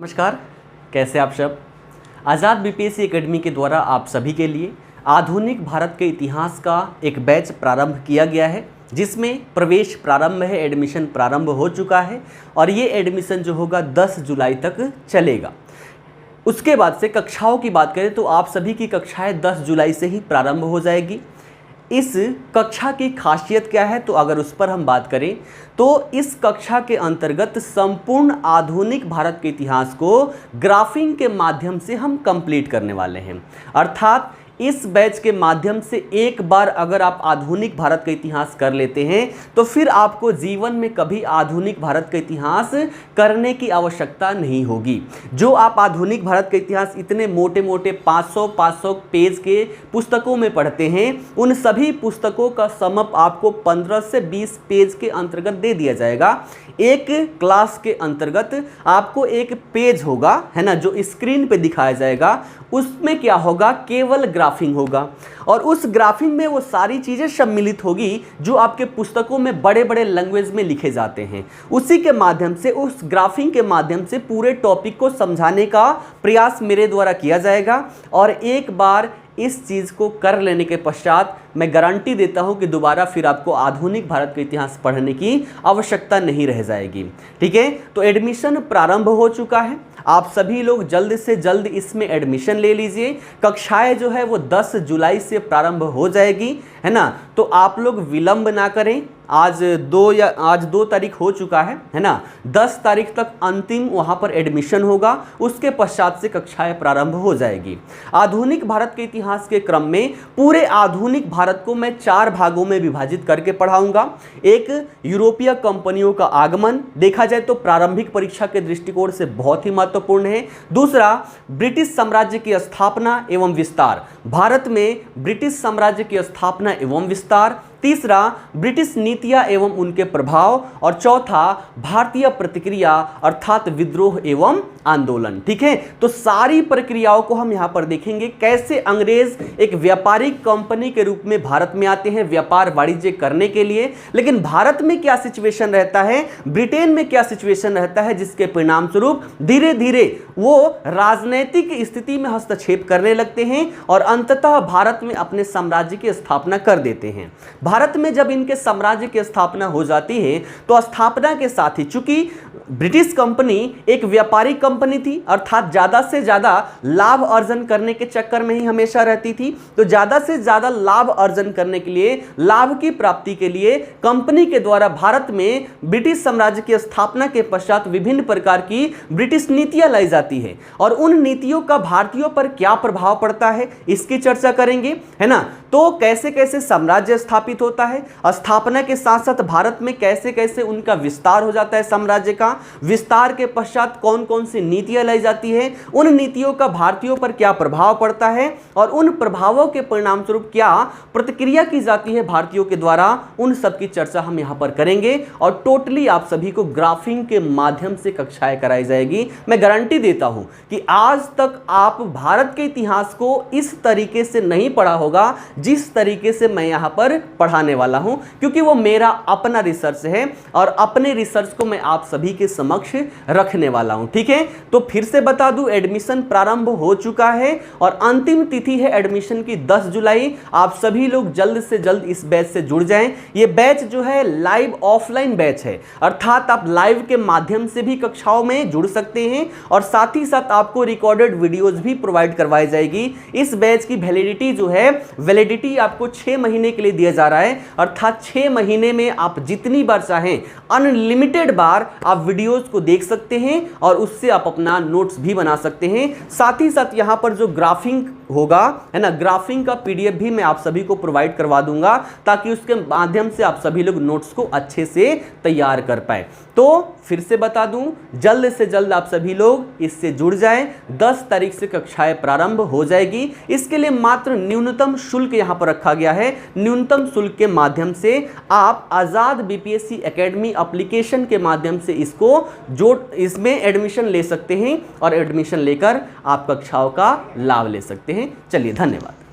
नमस्कार, कैसे आप सब। आज़ाद बीपीएससी एकेडमी के द्वारा आप सभी के लिए आधुनिक भारत के इतिहास का एक बैच प्रारंभ किया गया है, जिसमें प्रवेश प्रारंभ है, एडमिशन प्रारंभ हो चुका है और ये एडमिशन जो होगा 10 जुलाई तक चलेगा। उसके बाद से कक्षाओं की बात करें तो आप सभी की कक्षाएं 10 जुलाई से ही प्रारंभ हो जाएगी। इस कक्षा की खासियत क्या है, तो अगर उस पर हम बात करें तो इस कक्षा के अंतर्गत संपूर्ण आधुनिक भारत के इतिहास को ग्राफिंग के माध्यम से हम कंप्लीट करने वाले हैं। अर्थात इस बैच के माध्यम से एक बार अगर आप आधुनिक भारत का इतिहास कर लेते हैं तो फिर आपको जीवन में कभी आधुनिक भारत का इतिहास करने की आवश्यकता नहीं होगी। जो आप आधुनिक भारत का इतिहास इतने मोटे मोटे 500 पेज के पुस्तकों में पढ़ते हैं, उन सभी पुस्तकों का समअप आपको 15 से 20 पेज के अंतर्गत दे दिया जाएगा। एक क्लास के अंतर्गत आपको एक पेज होगा, है ना, जो स्क्रीन पे दिखाया जाएगा। उसमें क्या होगा, केवल ग्राफिंग होगा और उस ग्राफिंग में वो सारी चीज़ें सम्मिलित होगी जो आपके पुस्तकों में बड़े बड़े लैंग्वेज में लिखे जाते हैं। उसी के माध्यम से, उस ग्राफिंग के माध्यम से पूरे टॉपिक को समझाने का प्रयास मेरे द्वारा किया जाएगा। और एक बार इस चीज़ को कर लेने के पश्चात मैं गारंटी देता हूं कि दोबारा फिर आपको आधुनिक भारत का इतिहास पढ़ने की आवश्यकता नहीं रह जाएगी। ठीक है, तो एडमिशन प्रारंभ हो चुका है। आप सभी लोग जल्द से जल्द इसमें एडमिशन ले लीजिए। कक्षाएं जो है वो 10 जुलाई से प्रारंभ हो जाएगी, है ना। तो आप लोग विलंब ना करें। आज 2 तारीख हो चुका है ना। 10 तारीख तक अंतिम वहाँ पर एडमिशन होगा, उसके पश्चात से कक्षाएं प्रारंभ हो जाएगी। आधुनिक भारत के इतिहास के क्रम में पूरे आधुनिक भारत को मैं 4 भागों में विभाजित करके पढ़ाऊंगा। एक, यूरोपीय कंपनियों का आगमन, देखा जाए तो प्रारंभिक परीक्षा के दृष्टिकोण से बहुत ही महत्वपूर्ण है। दूसरा, ब्रिटिश साम्राज्य की स्थापना एवं विस्तार, भारत में ब्रिटिश साम्राज्य की स्थापना एवं विस्तार। तीसरा, ब्रिटिश नीतियां एवं उनके प्रभाव। और चौथा, भारतीय प्रतिक्रिया अर्थात विद्रोह एवं आंदोलन। ठीक है, तो सारी प्रक्रियाओं को हम यहां पर देखेंगे। कैसे अंग्रेज एक व्यापारिक कंपनी के रूप में भारत में आते हैं व्यापार वाणिज्य करने के लिए, लेकिन भारत में क्या सिचुएशन रहता है, ब्रिटेन में क्या सिचुएशन रहता है, जिसके परिणाम स्वरूप धीरे धीरे वो राजनीतिक स्थिति में हस्तक्षेप करने लगते हैं और अंततः भारत में अपने साम्राज्य की स्थापना कर देते हैं। भारत में जब इनके साम्राज्य की स्थापना हो जाती है तो स्थापना के साथ ही, चूंकि ब्रिटिश कंपनी एक व्यापारिक कंपनी थी, अर्थात ज्यादा से ज्यादा लाभ अर्जन करने के चक्कर में ही हमेशा रहती थी, तो ज्यादा से ज्यादा लाभ अर्जन करने के लिए, लाभ की प्राप्ति के लिए कंपनी के द्वारा भारत में ब्रिटिश साम्राज्य की स्थापना के पश्चात विभिन्न प्रकार की ब्रिटिश नीतियां लाई जाती है और उन नीतियों का भारतीयों पर क्या प्रभाव पड़ता है इसकी चर्चा करेंगे, है ना। तो कैसे कैसे साम्राज्य स्थापित होता है, स्थापना के साथ साथ भारत में कैसे कैसे उनका विस्तार हो जाता है, साम्राज्य का विस्तार के पश्चात कौन कौन सी नीतियां लाई जाती है, उन नीतियों का भारतीयों पर क्या प्रभाव पड़ता है और उन प्रभावों के परिणाम स्वरूप क्या प्रतिक्रिया की जाती है भारतीयों के द्वारा, उन सब की चर्चा हम यहां पर करेंगे। और टोटली आप सभी को ग्राफिंग के माध्यम से कक्षाएं कराई जाएगी। मैं गारंटी देता हूं कि आज तक आप भारत के इतिहास को इस तरीके से नहीं पढ़ा होगा जिस तरीके से मैं यहां पर पढ़ाने वाला हूं, क्योंकि वो मेरा अपना रिसर्च है और अपने रिसर्च को मैं आप सभी के समक्ष रखने वाला हूं। ठीक है, तो फिर से बता दूं, एडमिशन प्रारंभ हो चुका है और अंतिम तिथि है एडमिशन की 10 जुलाई। आप सभी लोग जल्द से जल्द इस बैच से जुड़ जाएं। ये बैच जो है लाइव ऑफलाइन बैच है, अर्थात आप लाइव के माध्यम से भी कक्षाओं में जुड़ सकते हैं और साथ ही साथ आपको रिकॉर्डेड वीडियोस भी प्रोवाइड करवाई जाएगी। इस बैच की वैलिडिटी जो है, वैलिडिटी आपको 6 महीने के लिए दिया जा रहा है, अर्थात 6 महीने में आप जितनी बार चाहें अनलिमिटेड बार आप वीडियोस को देख सकते हैं और उससे आप अपना नोट्स भी बना सकते हैं। साथ ही साथ यहां पर जो ग्राफिंग होगा, है ना, ग्राफिंग का पीडीएफ भी मैं आप सभी को प्रोवाइड करवा दूंगा ताकि उसके माध्यम से आप सभी लोग नोट्स को अच्छे से तैयार कर पाए। तो फिर से बता दूं, जल्द से जल्द आप सभी लोग इससे जुड़ जाएं। 10 तारीख से कक्षाएं प्रारंभ हो जाएगी। इसके लिए मात्र न्यूनतम शुल्क यहां पर रखा गया है। न्यूनतम शुल्क के माध्यम से आप आजाद बीपीएससी एकेडमी एप्लीकेशन के माध्यम से इसमें एडमिशन ले सकते हैं और एडमिशन लेकर आप कक्षाओं का लाभ ले सकते हैं। चलिए, धन्यवाद।